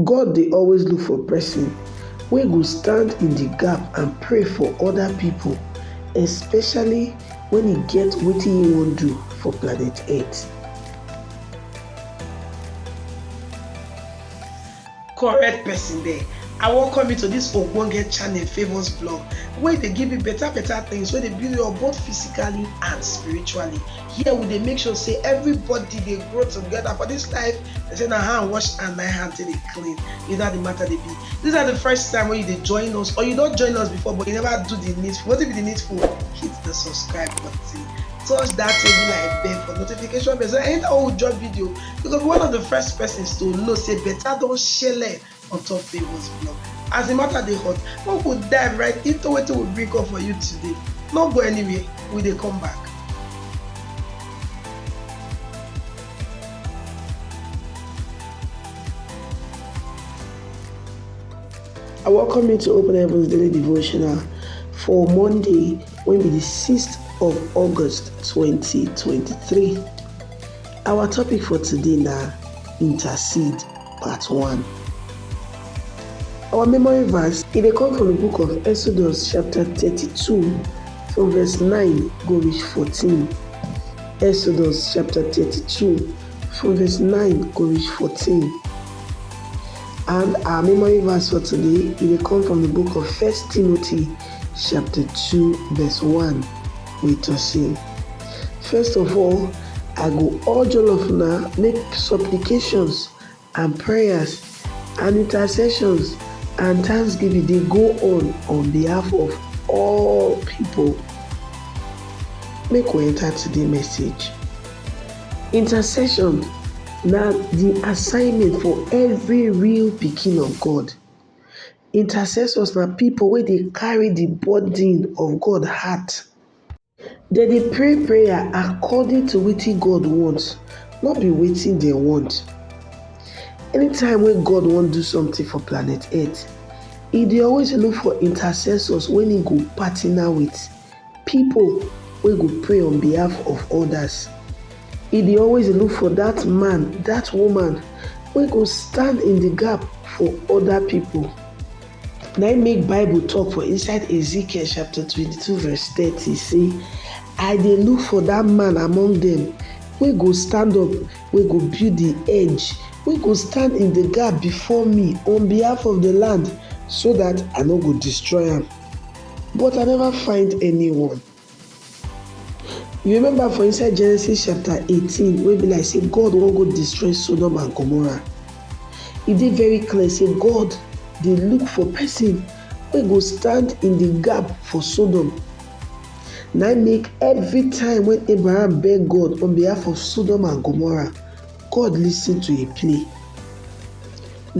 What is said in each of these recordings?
God dey always look for person wey go stand in the gap and pray for other people, especially when e get wetin e wan do for planet Earth. Correct person there. I welcome you to this ogbonge channel, Favours Blog, where they give you better things, where they build you up both physically and spiritually. Here we dey make sure say everybody dey grow together for this life. They say na hand wash and my hand till they clean. Is that the matter they be? This is the first time when you dey join us, or you don't join us before, but you never do the needful. What if the needful? Hit the subscribe button. Touch that table like bell for notification bell. So anytime we drop video, because one of the first persons to know say better don't share on top Favours Blog. As the matter dey hot, we go dive right into wetin we bring up for you today. No go anywhere, we dey come back. I welcome you to Open Heavens Daily Devotional for Monday, when be the 6th of August 2023. Our topic for today na Intercede, Part 1. Our memory verse, it dey come from the book of Exodus chapter 32 from verse 9 go reach 14. Exodus chapter 32 from verse 9 go reach 14. And our memory verse for today, it dey come from the book of 1 Timothy chapter 2 verse 1. We to say, first of all, I go urge all of una make supplications and prayers and intercessions and thanksgiving dey go on behalf of all people. Make we enter today's message. Intercession na the assignment for every real pikin of God. Intercessors na people wey dey carry the burden of God heart. Dem dey pray prayer according to wetin God wants, not be wetin dem want. Anytime when God wan do something for planet Earth, e dey always look for intercessors wey e go partner with, people wey go pray on behalf of others. E dey always look for that man, that woman wey go stand in the gap for other people. Na im make Bible talk for inside Ezekiel chapter 22 verse 30 say, I dey look for that man among them wey go stand up, wey go build the edge, wey go stand in the gap before me on behalf of the land, so that I no go destroy am. But I never find anyone. You remember for inside Genesis chapter 18, wey be like say God wan go destroy Sodom and Gomorrah. E dey very clear say God dey look for person wey go stand in the gap for Sodom. Na make every time when Abraham beg God on behalf of Sodom and Gomorrah, God lis ten to a plea.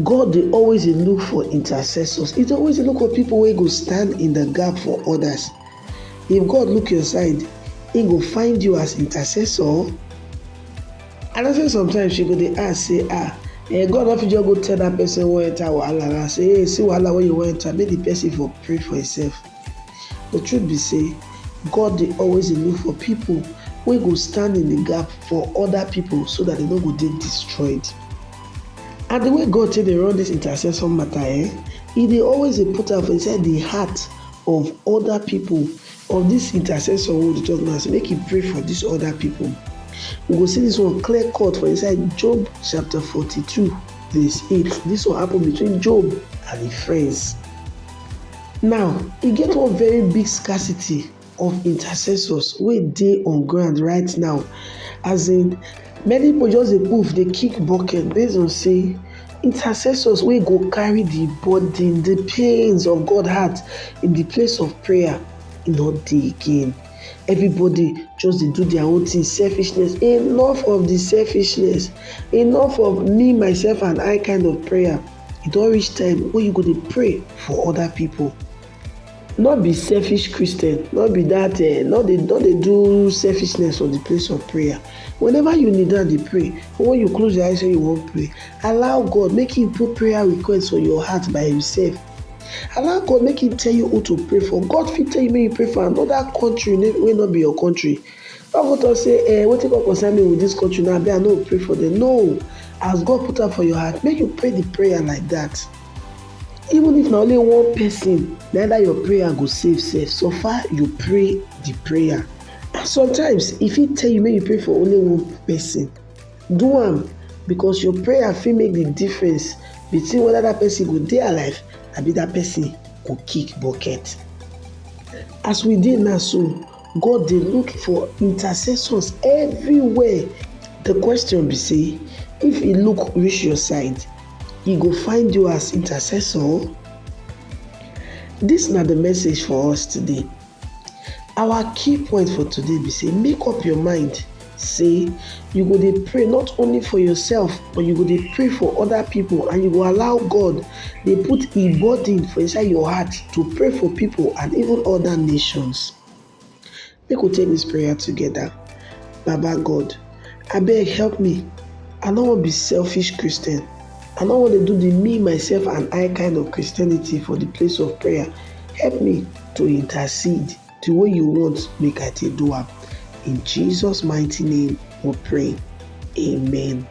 God dey always look for intercessors. He dey always look for people wey go stand in the gap for others. If God look your side, he go find you as intercessor. And I say sometimes you go dey ask say, God no fit just go tell that person wey enter wahala na say, hey, see wahala wey you wan enter, make the person for pray for himself. The truth be say, God dey always look for people wey go stand in the gap for other people so that they no go dey destroyed. And the way God take dey run this intercession matter, he dey always put am for inside the heart of other people, of this intercessor wey we dey talk now, say make he pray for these other people. We go see this one clear cut for inside Job chapter 42 verse 8. This one happen between Job and his friends. Now, e get one very big scarcity of intercessors wey dey on ground right now, as in many people just dey poof dey kick bucket based on say intercessors wey go carry the burden, the pains of God heart in the place of prayer, e no dey again. Everybody just dey do their own thing, selfishness. Enough of the selfishness, enough of me, myself and I kind of prayer. E don reach time wey you go dey pray for other people. Not be selfish Christian, not be that, not dey do selfishness on the place of prayer. Whenever you need that, dey pray. When you close your eyes say you wan pray, allow God make him put prayer requests on your heart by himself. Allow God make him tell you who to pray for. God fit tell you make you pray for another country wey no be your country. Don't go talk say, wetin God concern me with this country now, I no pray for them. No, as God put am for your heart, make you pray the prayer like that. Even if na only one person na that your prayer go save sef, so far you pray the prayer. And sometimes e fit tell you make you pray for only one person, do am, because your prayer fit make the difference between whether that person go dey alive abi that person go kick bucket. As we dey now so, God dey look for intercessors everywhere. The question be say, if e look reach your side, e go find you as intercessor? Dis na the message for us today. Our key point for today be say, make up your mind say you go dey pray not only for yourself, but you go dey pray for other people, and you go allow God dey put a burden for inside your heart to pray for people and even other nations. Make we take this prayer together. Baba God, abeg help me. I no wan be selfish Christian. I no wan dey do the me, myself and I kind of Christianity for the place of prayer. Help me to intercede the way you want make I take do am. In Jesus' mighty name we pray. Amen.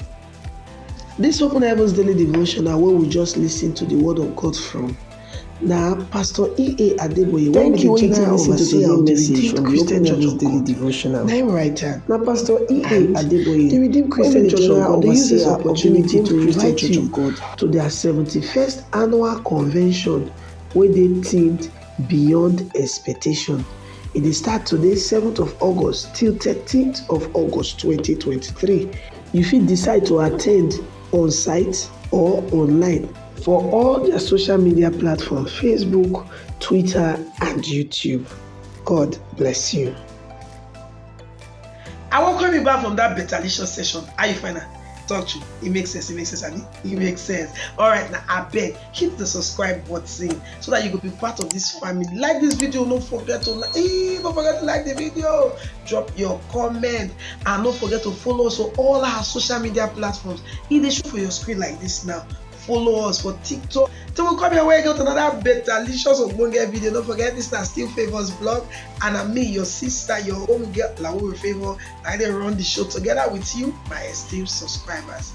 This Open Heavens Daily Devotional where we just listen to the word of God from. Now, Pastor E.A. Adeboye, Thank you, the when you general listen to overseer today's of the message Redeemed from the Christian Open Church Heavens of Daily God. Devotional. Now I'm writer. Now, Pastor E.A. And Adeboye, the Redeemed Christian the Church of general God, they use this overseer of the opportunity Redeemed to Christian invite Church of you God to their 71st annual convention wey dey themed Beyond Expectation. It dey start today, 7th of August till 13th of August 2023. You fit decide to attend on site or online for all their social media platforms, Facebook, Twitter, and YouTube. God bless you. I welcome you back from that betalicious session. How you find that? Talk to you. It makes sense. It makes sense, Abi. It makes sense. All right, now I beg, hit the subscribe button so that you could be part of this family. Like this video. Don't forget to like the video. Drop your comment and don't forget to follow us on all our social media platforms. It is show for your screen like this now. Follow us for TikTok. So we'll come here where you get another betalicious ogbonge video. Don't forget, this is Still Favors blog, and I'm me, your sister, your own girl, Lawo Favor. I dey run the show together with you, my esteemed subscribers.